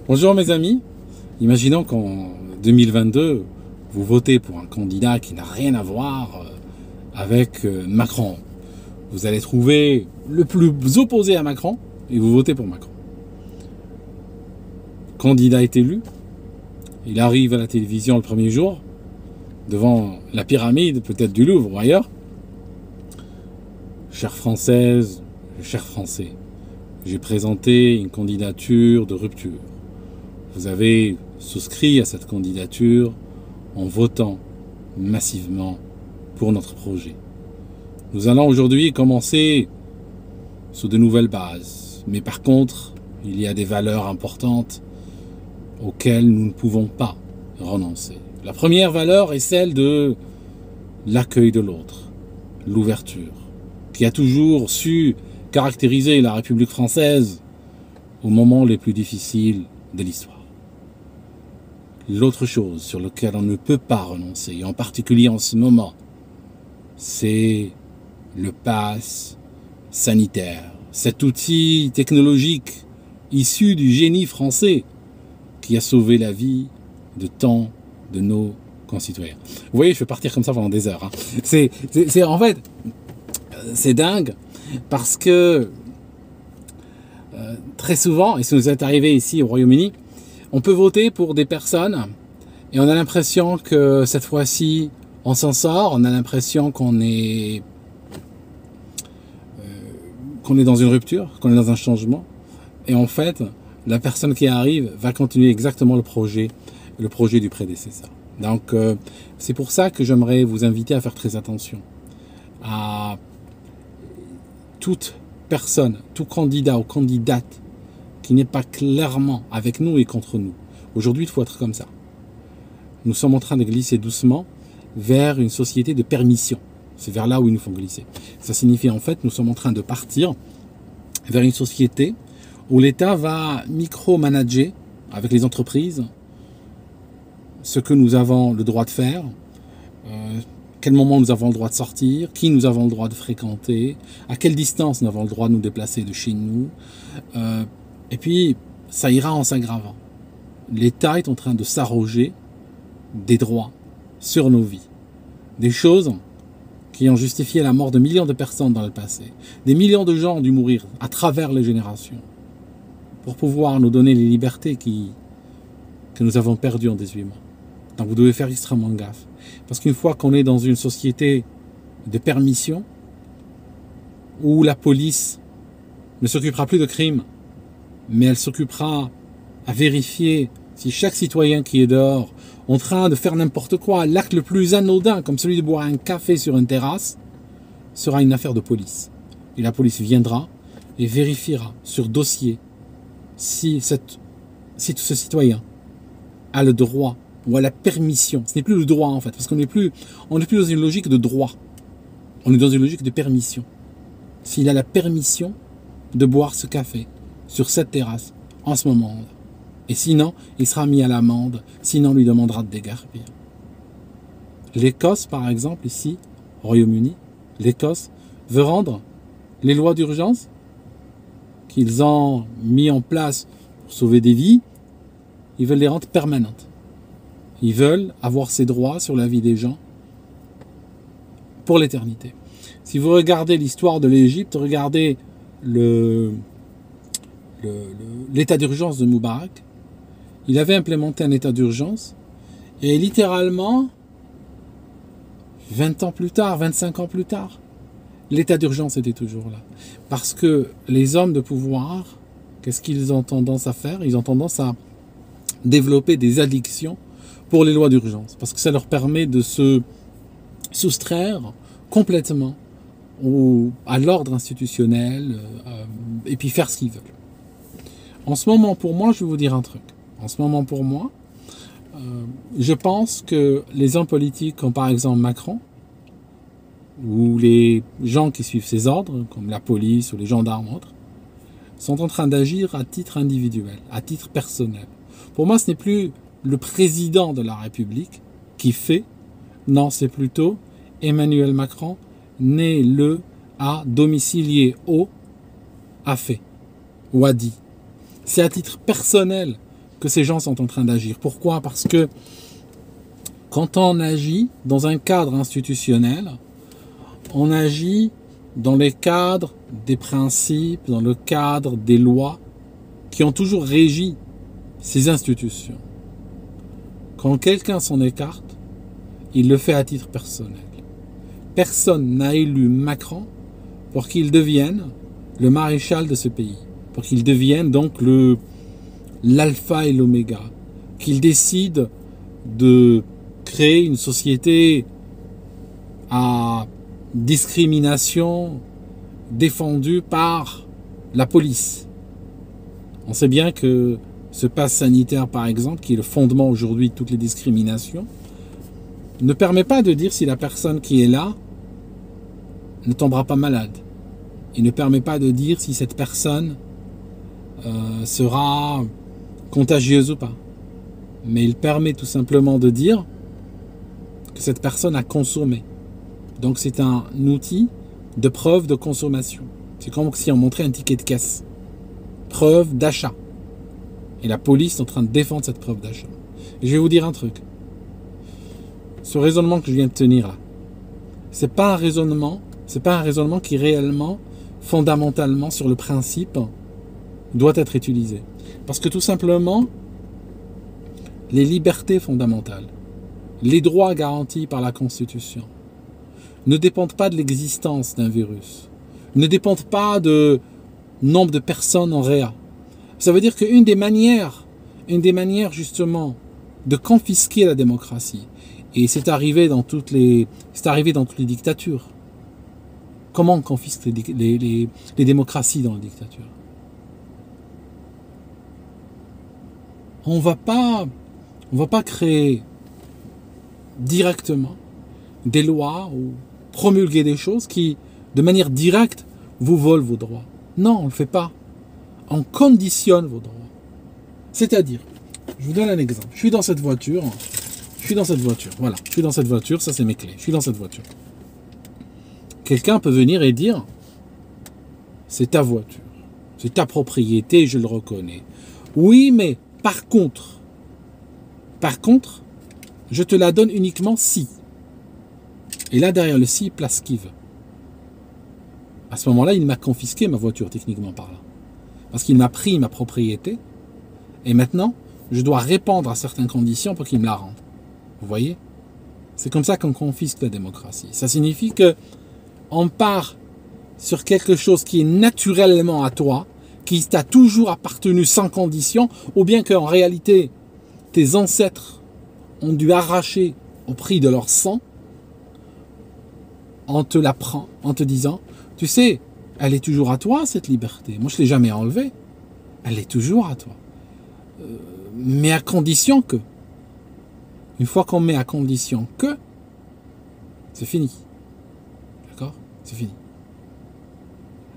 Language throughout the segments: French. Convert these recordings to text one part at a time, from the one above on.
Bonjour mes amis, imaginons qu'en 2022, vous votez pour un candidat qui n'a rien à voir avec Macron. Vous allez trouver le plus opposé à Macron et vous votez pour Macron. Candidat est élu, il arrive à la télévision le premier jour, devant la pyramide peut-être du Louvre ou ailleurs. Chères Françaises, chers Français, j'ai présenté une candidature de rupture. Vous avez souscrit à cette candidature en votant massivement pour notre projet. Nous allons aujourd'hui commencer sous de nouvelles bases. Mais par contre, il y a des valeurs importantes auxquelles nous ne pouvons pas renoncer. La première valeur est celle de l'accueil de l'autre, l'ouverture, qui a toujours su caractériser la République française aux moments les plus difficiles de l'histoire. L'autre chose sur laquelle on ne peut pas renoncer, et en particulier en ce moment, c'est le pass sanitaire. Cet outil technologique issu du génie français qui a sauvé la vie de tant de nos concitoyens. Vous voyez, je vais partir comme ça pendant des heures. En fait, c'est dingue parce que très souvent, et ça nous est arrivé ici au Royaume-Uni, on peut voter pour des personnes et on a l'impression que cette fois-ci, on s'en sort, on a l'impression qu'on est dans une rupture, qu'on est dans un changement. Et en fait, la personne qui arrive va continuer exactement le projet du prédécesseur. Donc, c'est pour ça que j'aimerais vous inviter à faire très attention à toute personne, tout candidat ou candidate qui n'est pas clairement avec nous et contre nous. Aujourd'hui, il faut être comme ça. Nous sommes en train de glisser doucement vers une société de permission. C'est vers là où il nous faut glisser. Ça signifie en fait, nous sommes en train de partir vers une société où l'État va micromanager avec les entreprises ce que nous avons le droit de faire, quel moment nous avons le droit de sortir, qui nous avons le droit de fréquenter, à quelle distance nous avons le droit de nous déplacer de chez nous. Et puis, ça ira en s'aggravant. L'État est en train de s'arroger des droits sur nos vies. Des choses qui ont justifié la mort de millions de personnes dans le passé. Des millions de gens ont dû mourir à travers les générations pour pouvoir nous donner les libertés que nous avons perdues en 18 mois. Donc vous devez faire extrêmement gaffe. Parce qu'une fois qu'on est dans une société de permission, où la police ne s'occupera plus de crimes, mais elle s'occupera à vérifier si chaque citoyen qui est dehors en train de faire n'importe quoi, l'acte le plus anodin, comme celui de boire un café sur une terrasse, sera une affaire de police. Et la police viendra et vérifiera sur dossier si ce citoyen a le droit ou a la permission. Ce n'est plus le droit en fait, parce qu'on n'est plus dans une logique de droit. On est dans une logique de permission. S'il a la permission de boire ce café sur cette terrasse en ce moment. Et sinon, il sera mis à l'amende, sinon on lui demandera de déguerpir. L'Écosse, par exemple, ici, au Royaume-Uni, l'Écosse veut rendre les lois d'urgence qu'ils ont mis en place pour sauver des vies, ils veulent les rendre permanentes. Ils veulent avoir ces droits sur la vie des gens pour l'éternité. Si vous regardez l'histoire de l'Égypte, regardez l'état d'urgence de Moubarak, il avait implémenté un état d'urgence et littéralement 20 ans plus tard, 25 ans plus tard, l'état d'urgence était toujours là. Parce que les hommes de pouvoir, qu'est-ce qu'ils ont tendance à faire? Ils ont tendance à développer des addictions pour les lois d'urgence. Parce que ça leur permet de se soustraire complètement à l'ordre institutionnel et puis faire ce qu'ils veulent. En ce moment, pour moi, je vais vous dire un truc. En ce moment, pour moi, je pense que les hommes politiques, comme par exemple Macron, ou les gens qui suivent ses ordres, comme la police ou les gendarmes ou autres, sont en train d'agir à titre individuel, à titre personnel. Pour moi, ce n'est plus le président de la République qui fait, non, c'est plutôt Emmanuel Macron, né le à domicilié au, a fait ou a dit. C'est à titre personnel que ces gens sont en train d'agir. Pourquoi? Parce que quand on agit dans un cadre institutionnel, on agit dans le cadre des principes, dans le cadre des lois qui ont toujours régi ces institutions. Quand quelqu'un s'en écarte, il le fait à titre personnel. Personne n'a élu Macron pour qu'il devienne le maréchal de ce pays, pour qu'il devienne donc l'alpha et l'oméga, qu'il décide de créer une société à discrimination défendue par la police. On sait bien que ce pass sanitaire, par exemple, qui est le fondement aujourd'hui de toutes les discriminations, ne permet pas de dire si la personne qui est là ne tombera pas malade. Il ne permet pas de dire si cette personne sera contagieuse ou pas. Mais il permet tout simplement de dire que cette personne a consommé. Donc c'est un outil de preuve de consommation. C'est comme si on montrait un ticket de caisse. Preuve d'achat. Et la police est en train de défendre cette preuve d'achat. Et je vais vous dire un truc. Ce raisonnement que je viens de tenir là, c'est pas un raisonnement qui réellement, fondamentalement, sur le principe, doit être utilisé. Parce que tout simplement, les libertés fondamentales, les droits garantis par la Constitution, ne dépendent pas de l'existence d'un virus, ne dépendent pas de nombre de personnes en réa. Ça veut dire qu'une des manières justement de confisquer la démocratie, et c'est arrivé dans toutes les dictatures. Comment on confisque les démocraties dans la dictature? On va pas créer directement des lois ou promulguer des choses qui, de manière directe, vous volent vos droits. Non, on ne le fait pas. On conditionne vos droits. C'est-à-dire, je vous donne un exemple. Je suis dans cette voiture, voilà. Je suis dans cette voiture, ça c'est mes clés. Je suis dans cette voiture. Quelqu'un peut venir et dire, c'est ta voiture, c'est ta propriété, je le reconnais. Oui, mais par contre, je te la donne uniquement si. Et là, derrière le si, il place ce qu'il veut. À ce moment-là, il m'a confisqué ma voiture, techniquement parlant. Parce qu'il m'a pris ma propriété. Et maintenant, je dois répondre à certaines conditions pour qu'il me la rende. Vous voyez? C'est comme ça qu'on confisque la démocratie. Ça signifie que on part sur quelque chose qui est naturellement à toi, qui t'a toujours appartenu sans condition, ou bien qu'en réalité, tes ancêtres ont dû arracher au prix de leur sang, on te la prend en te disant, tu sais, elle est toujours à toi, cette liberté. Moi, je ne l'ai jamais enlevée. Elle est toujours à toi. Mais à condition que. Une fois qu'on met à condition que, c'est fini. D'accord? C'est fini.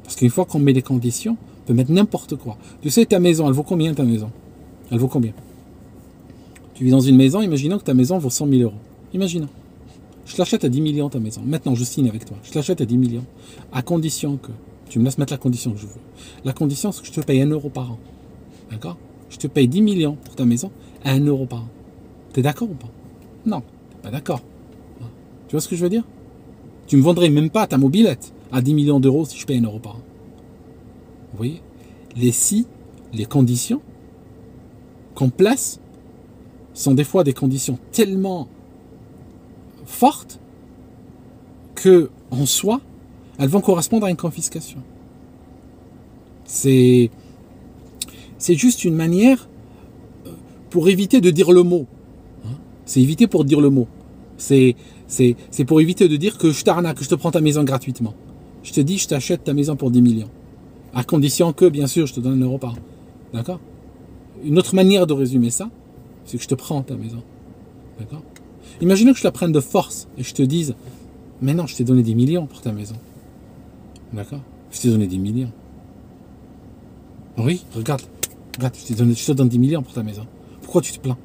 Parce qu'une fois qu'on met des conditions, on peut mettre n'importe quoi. Tu sais, ta maison, elle vaut combien ta maison? Elle vaut combien? Tu vis dans une maison, imaginons que ta maison vaut 100 000 euros. Imaginons. Je l'achète à 10 millions ta maison. Maintenant, je signe avec toi. Je l'achète à 10 millions. À condition que... Tu me laisses mettre la condition que je veux. La condition, c'est que je te paye 1 euro par an. D'accord? Je te paye 10 millions pour ta maison à 1 euro par an. T'es d'accord ou pas? Non, t'es pas d'accord. Tu vois ce que je veux dire? Tu me vendrais même pas ta mobilette à 10 millions d'euros si je paye 1 euro par an. Vous voyez? Les conditions qu'on place sont des fois des conditions tellement fortes que, en soi, elles vont correspondre à une confiscation. C'est juste une manière pour éviter de dire le mot. C'est éviter pour dire le mot. C'est pour éviter de dire que je t'arnaque, que je te prends ta maison gratuitement. Je te dis, je t'achète ta maison pour 10 millions. À condition que, bien sûr, je te donne 1 euro par an. D'accord? Une autre manière de résumer ça, c'est que je te prends ta maison. D'accord? Imaginez que je la prenne de force et je te dise, mais non, je t'ai donné 10 millions pour ta maison. D'accord? Je t'ai donné 10 millions. Oui, regarde, je te donne 10 millions pour ta maison. Pourquoi tu te plains?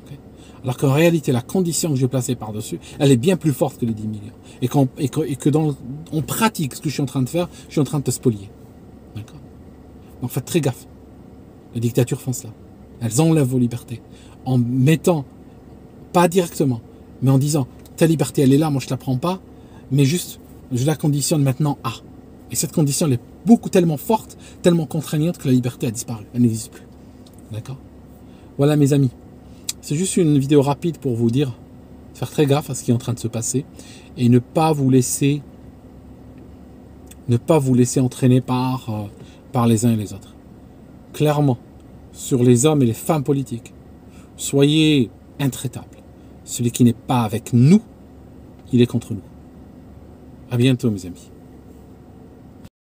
Okay? Alors qu'en réalité, la condition que je vais placer par-dessus, elle est bien plus forte que les 10 millions. Et que on pratique ce que je suis en train de faire, je suis en train de te spolier. D'accord? Donc faites très gaffe. Les dictatures font cela. elles enlèvent vos libertés. En mettant, pas directement, mais en disant, ta liberté elle est là, moi je ne la prends pas, mais juste, je la conditionne maintenant à. Et cette condition elle est tellement forte, tellement contraignante que la liberté a disparu, elle n'existe plus. D'accord? Voilà mes amis, c'est juste une vidéo rapide pour vous dire, faire très gaffe à ce qui est en train de se passer et ne pas vous laisser entraîner par les uns et les autres. Clairement, sur les hommes et les femmes politiques, soyez intraitables. Celui qui n'est pas avec nous, il est contre nous. À bientôt mes amis.